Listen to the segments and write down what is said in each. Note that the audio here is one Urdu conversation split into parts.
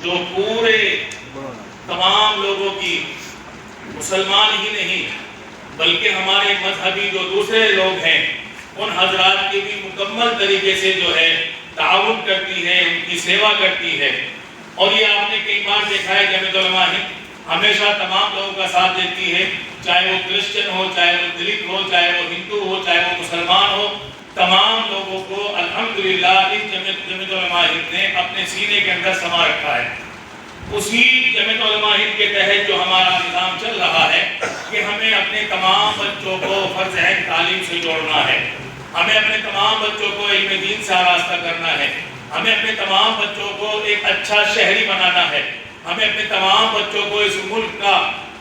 جو پورے تمام لوگوں کی، مسلمان ہی نہیں بلکہ ہمارے مذہبی جو دوسرے لوگ ہیں ان حضرات کی بھی مکمل طریقے سے جو ہے تعاون کرتی ہے، ان کی سیوا کرتی ہے. اور یہ آپ نے کئی بار دیکھا ہے جمعیت علماء ہند ہمیشہ تمام لوگوں کا ساتھ دیتی ہے، چاہے وہ کرسچن ہو، چاہے وہ دلت ہو، چاہے وہ ہندو ہو، چاہے وہ مسلمان ہو. تمام لوگوں کو الحمدللہ اس جمعیت علماء ہند نے اپنے سینے کے اندر سما رکھا ہے. اسی جمعیت علماء ہند کے تحت جو ہمارا نظام چل رہا ہے کہ ہمیں اپنے تمام بچوں کو فرض عین تعلیم سے جوڑنا ہے، ہمیں اپنے تمام بچوں کو علم دین سے آراستہ کرنا ہے، ہمیں اپنے تمام بچوں کو ایک اچھا شہری بنانا ہے، ہمیں اپنے تمام بچوں کو اس ملک کا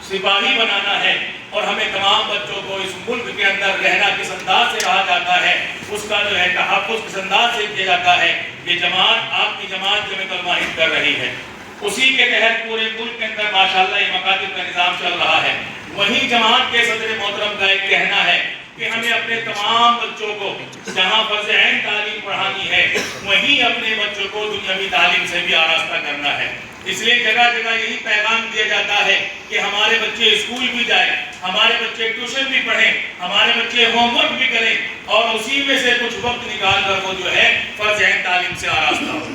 سپاہی بنانا ہے، اور ہمیں تمام بچوں کو اس ملک کے اندر رہنا کس انداز سے رہا جاتا ہے اس کا جو ہے تحفظ کس انداز سے کیا جاتا ہے. یہ جماعت، آپ کی جماعت جمعیت علماء ہند کر رہی ہے. اسی کے تحت پورے ملک کے اندر ماشاءاللہ یہ مکاتب کا نظام چل رہا ہے. وہیں جماعت کے صدر محترم کا ایک کہنا ہے کہ ہمیں اپنے تمام بچوں کو جہاں فرض عین تعلیم پڑھانی ہے وہیں اپنے بچوں کو دنیاوی تعلیم سے بھی آراستہ کرنا ہے. اس لیے جگہ جگہ یہی پیغام دیا جاتا ہے کہ ہمارے بچے اسکول بھی جائیں، ہمارے بچے ٹیوشن بھی پڑھیں، ہمارے بچے ہوم ورک بھی کریں، اور اسی میں سے کچھ وقت نکال کر وہ جو ہے فرض عین تعلیم سے آراستہ ہو.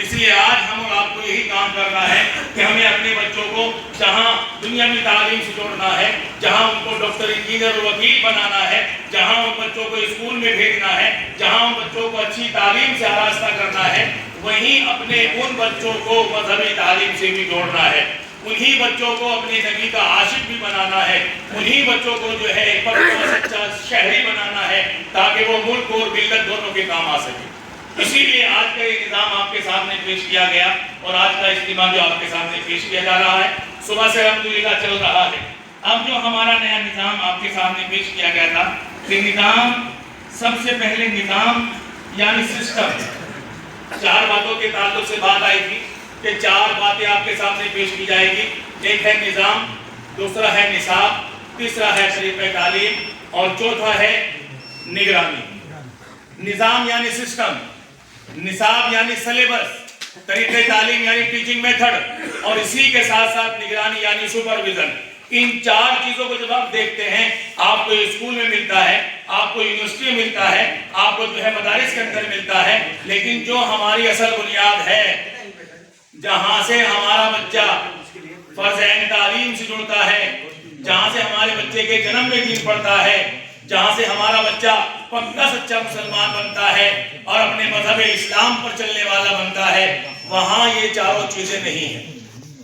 اس لیے آج ہم اور آپ کو یہی کام کرنا ہے کہ ہمیں اپنے بچوں کو جہاں دنیاوی تعلیم سے جوڑنا ہے، جہاں ان کو ڈاکٹر، انجینئر، وکیل بنانا ہے، جہاں ان بچوں کو اسکول میں بھیجنا ہے، جہاں ان بچوں کو اچھی تعلیم سے آراستہ کرنا ہے، وہیں اپنے ان بچوں کو مذہبی تعلیم سے بھی جوڑنا ہے. انہی بچوں کو اپنے نبی کا عاشق بھی بنانا ہے، انہی بچوں کو جو ہے ایک سچا شہری بنانا ہے تاکہ وہ ملک اور ملت دونوں کے کام آ سکے. اسی لیے آج کا یہ نظام آپ کے سامنے پیش کیا گیا، اور آج کا اجتماع جو آپ کے سامنے پیش کیا جا رہا ہے صبح سے الحمدللہ چل رہا ہے. اب جو ہمارا نیا نظام آپ کے سامنے پیش کیا گیا تھا کہ نظام، سب سے پہلے نظام یعنی سسٹم، 4 باتوں کے تعلق سے بات آئی تھی کہ 4 باتیں آپ کے سامنے پیش کی جائے گی. ایک ہے نظام، دوسرا ہے نصاب، تیسرا ہے طریقہ تعلیم، اور چوتھا ہے نگرانی. نظام یعنی سسٹم، نصاب یعنی سلیبس، طریقہ تعلیم یعنی ٹیچنگ میتھڈ، اور اسی کے ساتھ ساتھ نگرانی یعنی سپرویژن. ان 4 چیزوں کو جب آپ دیکھتے ہیں، آپ کو اسکول میں ملتا ہے، آپ کو یونیورسٹی میں ملتا ہے، آپ کو جو ہے مدارس کے اندر ملتا ہے، لیکن جو ہماری اصل بنیاد ہے جہاں سے ہمارا بچہ فرض عین تعلیم سے جڑتا ہے، جہاں سے ہمارے بچے کے جنم میں دین پڑھتا ہے، جہاں سے ہمارا بچہ پکا سچا مسلمان بنتا ہے اور اپنے مذہب اسلام پر چلنے والا بنتا ہے، وہاں یہ 4 چیزیں نہیں ہیں.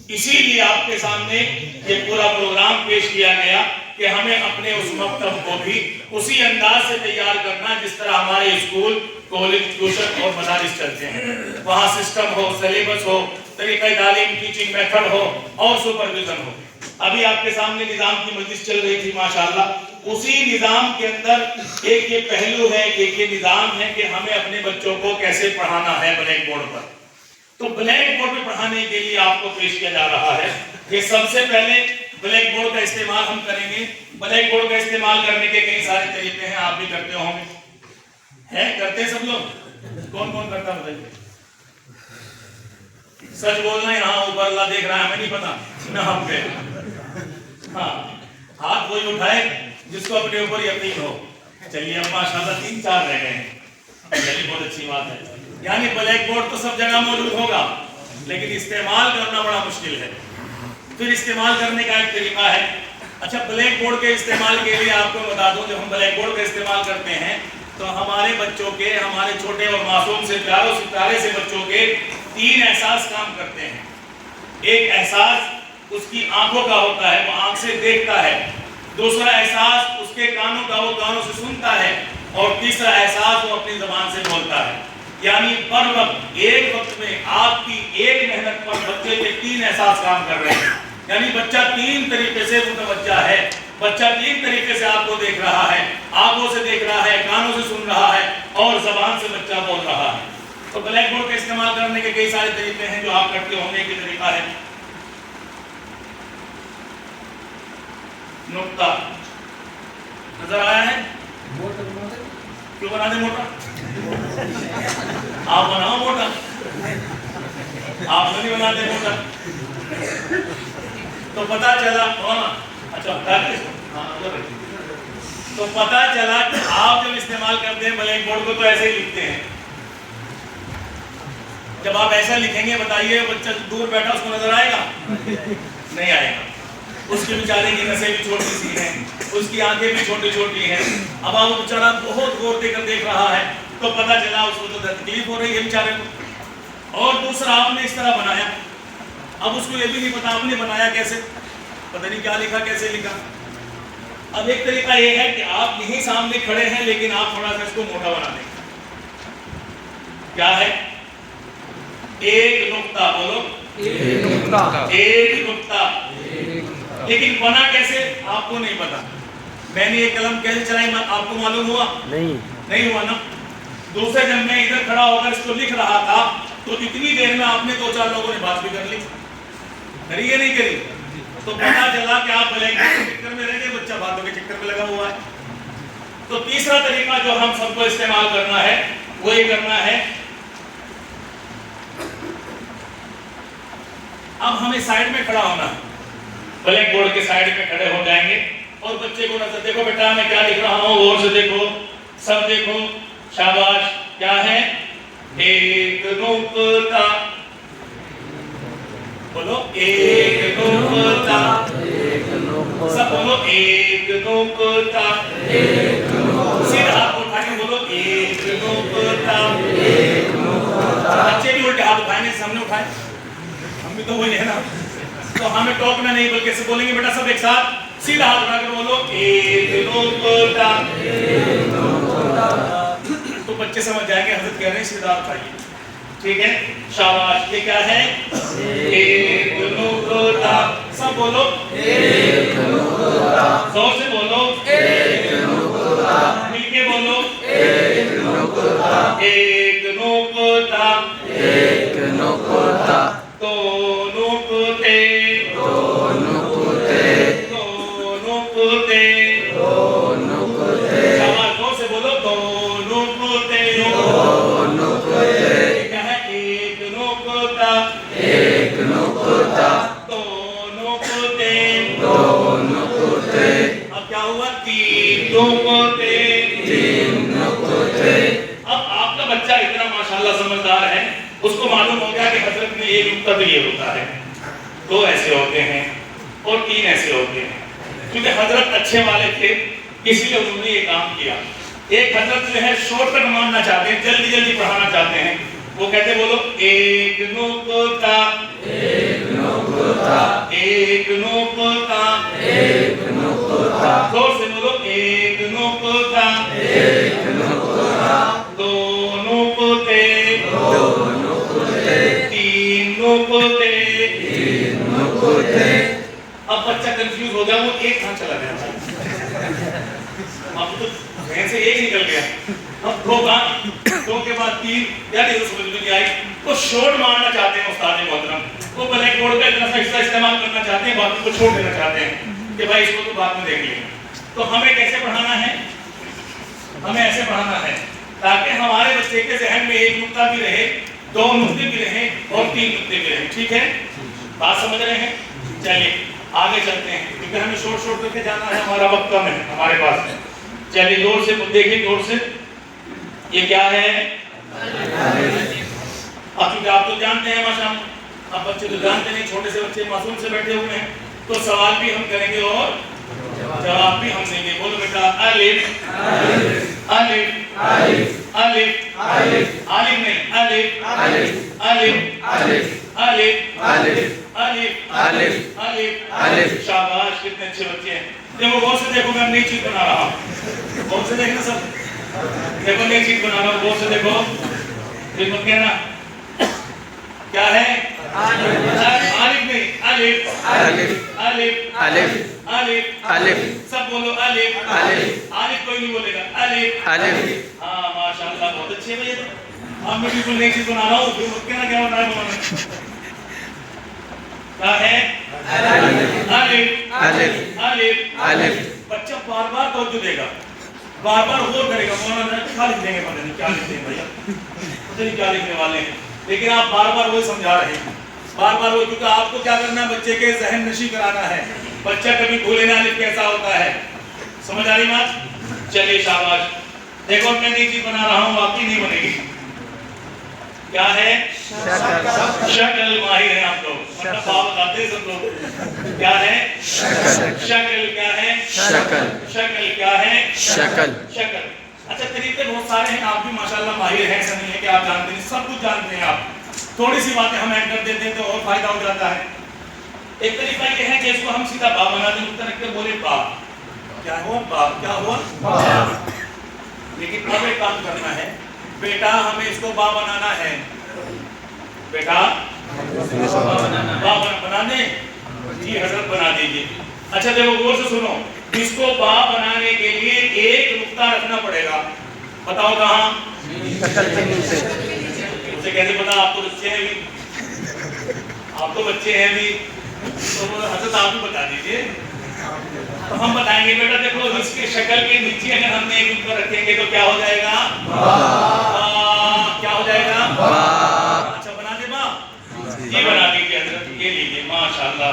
اسی لیے آپ کے سامنے یہ پورا پروگرام پیش کیا گیا کہ ہمیں اپنے اس مکتب کو بھی اسی انداز سے تیار کرنا جس طرح ہمارے اسکول، کالج، ٹیوشن اور مدارس چلتے ہیں. وہاں سسٹم ہو، سلیبس ہو، طریقہ تعلیم، ٹیچنگ میتھڈ ہو اور سپرویژن ہو. ابھی آپ کے سامنے نظام کی مجلس چل رہی تھی ماشاءاللہ. اسی نظام کے اندر ایک یہ پہلو ہے، ایک یہ نظام ہے کہ ہمیں اپنے بچوں کو کیسے پڑھانا ہے بلیک بورڈ پر. تو بلیک بورڈ پہ پڑھانے کے لیے آپ کو پیش کیا جا رہا ہے کہ سب سے پہلے بلیک بورڈ کا استعمال ہم کریں گے. بلیک بورڈ کا استعمال کرنے کے کئی سارے طریقے ہیں، آپ بھی کرتے ہوں گے. ہیں کرتے سب لوگ؟ کون کون کرتا بتائیے؟ سچ بولنا ہے. ہاں اوپر اللہ دیکھ رہا ہے، ہمیں نہیں پتا نہ ہم پہ. ہاں ہاتھ وہی اٹھائے جس کو اپنے اوپر یقین ہو. چلیے اب ماشاءاللہ 3-4 رہ گئے ہیں. چلیے بہت اچھی بات ہے. یعنی بلیک بورڈ تو سب جگہ موجود ہوگا لیکن استعمال کرنا بڑا مشکل ہے. پھر استعمال کرنے کا ایک طریقہ ہے. اچھا، بلیک بورڈ کے استعمال کے لیے آپ کو بتا دوں، جب ہم بلیک بورڈ کا استعمال کرتے ہیں تو ہمارے بچوں کے، ہمارے چھوٹے اور معصوم سے پیارے سے بچوں کے 3 احساس کام کرتے ہیں. ایک احساس اس کی آنکھوں کا ہوتا ہے، وہ آنکھ سے دیکھتا ہے. دوسرا احساس اس کے کانوں کا، وہ کانوں سے سنتا ہے. اور تیسرا احساس وہ اپنی زبان سے بولتا ہے. یعنی پر وقت، ایک وقت میں آپ کی ایک محنت پر بچے کے 3 احساس کام کر رہے ہیں. یعنی بچہ 3 طریقے سے متوجہ ہے. بچہ 3 طریقے سے آپ کو دیکھ رہا ہے، آنکھوں سے دیکھ رہا ہے، کانوں سے سن رہا ہے اور زبان سے بچہ بول رہا ہے. تو بلیک بورڈ کا استعمال کرنے کے کئی سارے طریقے ہیں جو آپ کرتے ہوں گے. ایک طریقہ ہے نقطہ. نظر آیا ہے؟ کیوں بنا دے موٹا؟ آپ بناؤ موٹا. آپ نہیں بناتے موٹا. تو پتا چلا تو پتا چلا کہ آپ جب استعمال کرتے ہیں بلیک بورڈ کو تو ایسے ہی لکھتے ہیں. جب آپ ایسا لکھیں گے بتائیے بچہ دور بیٹھا اس کو نظر آئے گا؟ نہیں آئے گا. اس کے بیچارے کی نسیں بھی چھوٹی سی ہیں, اس کی آنکھیں بھی چھوٹی چھوٹی ہیں. اب آپ وہ بیچارہ بہت غور دے کر دیکھ رہا ہے تو پتا چلا اس کو تو تکلیف ہو رہی ہے بیچارے کو. اور دوسرا آپ نے اس طرح بنایا, اب اس کو یہ بھی نہیں پتا آپ نے بنایا کیسے, پتہ نہیں کیا لکھا کیسے لکھا. اب ایک طریقہ یہ ہے کہ آپ یہیں سامنے کھڑے ہیں لیکن آپ تھوڑا سا اس کو موٹا بنا دیں. کیا ہے؟ ایک نقطہ. بولو ایک نقطہ. لیکن بنا کیسے آپ کو نہیں پتا. میں نے یہ قلم کیسے چلائی آپ کو معلوم ہوا؟ نہیں ہوا نا. دوسرے جب میں ادھر کھڑا ہو کر اس کو لکھ رہا تھا تو اتنی دیر میں آپ نے 2-4 لوگوں نے بات بھی کر لی. کری یا نہیں کری؟ تو پتا چلا کہ آپ بلیک بورڈ کے چکر میں رہ گئے, بچہ باتوں کے چکر میں لگا ہوا ہے. تو تیسرا طریقہ جو ہم سب کو استعمال کرنا ہے وہ یہ کرنا ہے, اب ہمیں سائیڈ میں کھڑا ہونا ہے. بلیک بورڈ کے سائیڈ میں کھڑے ہو جائیں گے اور بچے کو نظر دیکھو بیٹا میں کیا لکھ رہا ہوں, غور سے دیکھو, سب دیکھو, شاباش. کیا ہے؟ ایک نقطہ. بولو ایک نقطہ. سب بولو ایک نقطہ. سیدھا ہاتھ اٹھا کے بولو ایک نقطہ. بچے بھی الٹے ہاتھ اٹھائیں گے, سامنے اٹھائیں, ہم بھی تو وہی ہے نا. تو ہمیں ٹوکنا نہیں بلکہ سے بولیں گے بیٹا سب ایک ساتھ سیدھا ہاتھ اٹھا کر بولو ایک نقطہ. تو بچے سمجھ جائیں گے حضرت کہہ رہے ہیں سیدھا اٹھائیے. ٹھیک ہے, شاباش. یہ کیا ہے؟ ایک نقطہ. سب بولو ایک نقطہ. زور سے بولو ایک نقطہ. مل کے بولو ایک نقطہ. ایک نقطہ. ایک نقطہ. دو نقطے. دو نقطے. دو نقطے. دو نقطے. شاباش, زور سے بولو دو نقطے. دو نقطے. کیا ہے؟ ایک نقطہ. ایک نقطہ. دو نقطے. دو نقطے. اب کیا ہوا؟ تین نقطے. تین نقطے. اب آپ کا بچہ اتنا ماشاءاللہ سمجھدار ہے, اس کو معلوم ہو گیا کہ حضرت میں ایک نقطہ تو یہ ہوتا ہے, 2 ایسے ہوتے ہیں اور 3 ایسے ہوتے ہیں. کیونکہ حضرت اچھے والے تھے اسی لیے انہوں نے یہ کام کیا. ایک حضرت جو ہے شارٹ کٹ ماننا چاہتے ہیں, جلدی جلدی پڑھانا چاہتے ہیں, وہ کہتے بولو ایک نقطہ. ایک نقطہ. ایک نقطہ. ایک نقطہ. زور سے بولو ایک نقطہ. ایک نقطہ. دو نقطے. دو نقطے. تین نقطے. تین نقطے. اب بچہ کنفیوز ہو گیا, وہ ایک کہاں چلا گیا, اب تو ذہن سے ایک نکل گیا. اب 2 کہاں, 2 کے بعد 3, یا نہیں سمجھ میں نہیں آئی. وہ شارٹ مارنا چاہتے ہیں استاد محترم, وہ بلیک بورڈ کا اتنا سا حصہ استعمال کرنا چاہتے ہیں, باقی کو چھوڑ دینا چاہتے ہیں کہ بھائی اس کو تو بعد میں دیکھ لیں. تو ہمیں کیسے پڑھانا ہے؟ ہمیں ایسے پڑھانا ہے تاکہ ہمارے بچے کے ذہن میں ایک نقطہ بھی رہے, 2 نقطے بھی رہیں اور 3 نقطے بھی رہیں. ٹھیک ہے, بات سمجھ رہے ہیں؟ چلیے آگے چلتے ہیں کیونکہ ہمیں شورٹ کر کے جانا ہے, ہمارا وقت کم ہے ہمارے پاس. چلیے زور سے دیکھیں, زور سے. یہ کیا ہے؟ اب کیونکہ آپ تو جانتے ہیں ماشاءاللہ, اب بچے تو جانتے نہیں, چھوٹے سے بچے معصوم سے بیٹھے ہوئے ہیں, تو سوال بھی ہم کریں گے اور جواب بھی ہم دیں گے. بولو بیٹا الف. الف. الف. الف. الف نہیں, الف. الف. الف. الف. الف. الف. الف. شاباش, کتنے اچھے بچے ہیں. دیکھو غور سے دیکھو, میں نئی چیز بنا رہا ہوں, غور سے دیکھنا سب. دیکھو نئی چیز بنا رہا ہوں, غور سے دیکھو. پھر مت کہنا کیا ہے؟ الف نہیں, الف. الف. الف. الف. الف. الف. سب بولو الف. الف. الف کوئی نہیں بولے گا, الف. الف. ہاں ماشاءاللہ, بہت اچھے ہیں. اب میں بالکل نئی چیز بنا رہا ہوں, پھر مت کہنا کیا بنا رہا ہوں. کیا ہے؟ الف. الف. الف. الف. بچہ بار بار توجہ دے گا, بار بار غور کرے گا, مولانا کیا لکھ دیں گے, پتہ نہیں کیا لکھ دیں گے بھیا, پتہ نہیں کیا لکھنے والے ہیں. لیکن آپ بار بار وہی سمجھا رہے ہیں، بار بار وہ، کیونکہ آپ کو کیا کرنا ہے، بچے کے ذہن نشی کرانا ہے، بچہ کبھی بھولے نہ الف کیسا ہوتا ہے. سمجھ آ رہی بات؟ چلیے شاباش. دیکھو میں نئی چیز بنا رہا ہوں، واقعی نہیں بنے گی. کیا ہے؟ شکل. ماہر ہیں آپ لوگ، مطلب آپ بتاتے ہیں سب لوگ. کیا ہے؟ شکل. کیا ہے؟ شکل. کیا ہے؟ شکل. اچھا طریقے بہت سارے ہیں، آپ بھی ماشاءاللہ ماہر ہیں، ایسا نہیں ہے کہ آپ جانتے نہیں، سب کچھ جانتے ہیں آپ. تھوڑی سی باتیں ہم ایڈ کر دیتے ہیں تو اور فائدہ ہو جاتا ہے. ایک طریقہ یہ ہے کہ اس کو ہم سیدھا با بنا دیں، نقطہ رکھ کے بولے با. کیا ہوا؟ با. کیا ہوا؟ لیکن اب ایک کام کرنا ہے بیٹا، ہمیں اس کو با بنانا ہے. بیٹا با بنانے؟ جی حضرت بنا دیجیے. اچھا دیکھو غور سے سنو، اس کو با بنانے کے لیے ایک نقطہ رکھنا پڑے گا. بتاؤ کہاں؟ اسے کیسے پتا؟ آپ تو بچے ہیں بھی، آپ تو بچے ہیں بھی، تو حضرت آپ بھی بتا دیجیے. تو ہم بتائیں گے بیٹا دیکھو، اس کے شکل کے نیچے اگر ہم نے ایک نقطہ رکھیں گے تو کیا ہو جائے گا؟ کیا ہو جائے گا؟ اچھا بنا دے با؟ جی بنا دیجیے حضرت. یہ لیجیے ماشاءاللہ.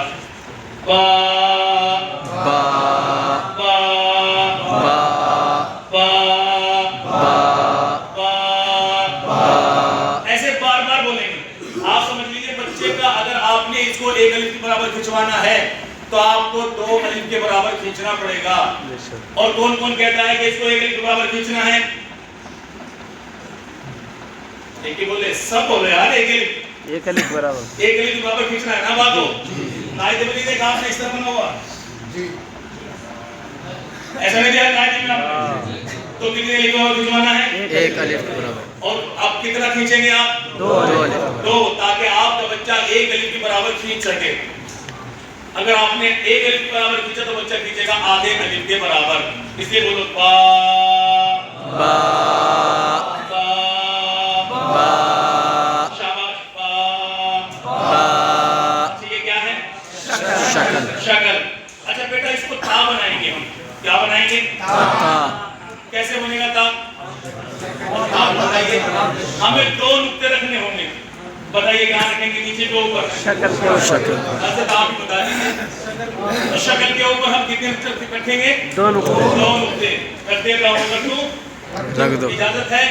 با با با با با با. ایسے بار بار بولیں گے. آپ سمجھ لیجیے بچے کا اگر آپ نے اس کو ایک الف کے برابر کھنچوانا ہے تو آپ کو دو الف کے برابر کھینچنا پڑے گا. اور کون کون کہتا ہے کہ اس کو ایک الف کے برابر کھینچنا ہے؟ ایک ہی بولے، سب بولے یار ایک الف برابر، ایک الف کے برابر کھینچنا ہے نا باتو. نائد بلی نے کہا اس طرح بنا ہوا ایسا نہیں دیا نائد بلی. تو کتنے الف کے برابر کھینچوانا ہے؟ ایک الف کے برابر. اور اب کتنا کھینچیں گے آپ؟ دو، تاکہ آپ کا بچہ ایک الف کے برابر کھینچ سکے. اگر آپ نے ایک الف کے برابر کھینچا تو بچہ کھینچے گا آدھے الف کے برابر. اس لیے بولو با با با با. شاباش. با با. یہ کیا ہے؟ شکل. اچھا بیٹا اس کو تا بنائیں گے ہم. کیا بنائیں گے؟ تا. کیسے بنے گا تا؟ آپ بتائیے. ہمیں دو نقطے رکھنے ہوں گے. بتائیے کہاں رکھیں گے؟ نیچے کے اوپر. شکل. حضرت آپ ہی بتا دیجیے. شکل کے اوپر ہم کتنے نقطے رکھیں گے؟ دو نقطے. کر دیتا ہوں. رکھ دو. اجازت ہے؟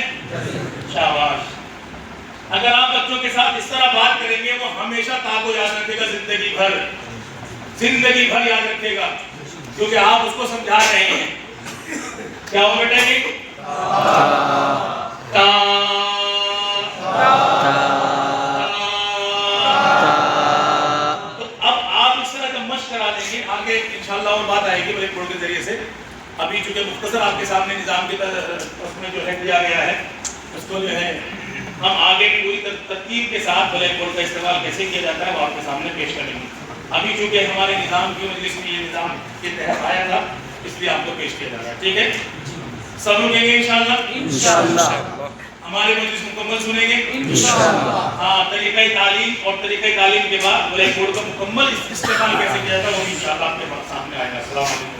شاباش. اگر آپ بچوں کے ساتھ اس طرح بات کریں گے وہ ہمیشہ تا کو یاد رکھے گا، زندگی بھر یاد رکھے گا، کیونکہ آپ اس کو سمجھا رہے ہیں. کیا ہو بیٹا جی؟ تا. اب آپ اس طرح کا مشق کرا دیں گے، آگے انشاءاللہ اور بات آئے گی بلیک بورڈ کے ذریعے سے. ابھی چونکہ مختصر آپ کے سامنے نظام کی اس میں جو ہے دیا گیا ہے، اس کو جو ہے ہم آگے کی پوری ترتیب کے ساتھ بلیک بورڈ کا استعمال کیسے کیا جاتا ہے وہ آپ کے سامنے پیش کریں گے. ابھی چونکہ ہمارے نظام کی مجلس میں یہ نظام کے تحت آیا تھا، اس لیے آپ کو پیش کیا جا رہا ہے. ٹھیک ہے، سب لوگ کہیں گے انشاءاللہ. ہمارے مجلس مکمل سنیں گے انشاءاللہ. ہاں، طریقہ تعلیم اور طریقہ تعلیم کے بعد بلیک بورڈ کا مکمل استعمال کیسے کیا جاتا ہے وہ انشاءاللہ آپ کے سامنے آئے گا. السلام علیکم.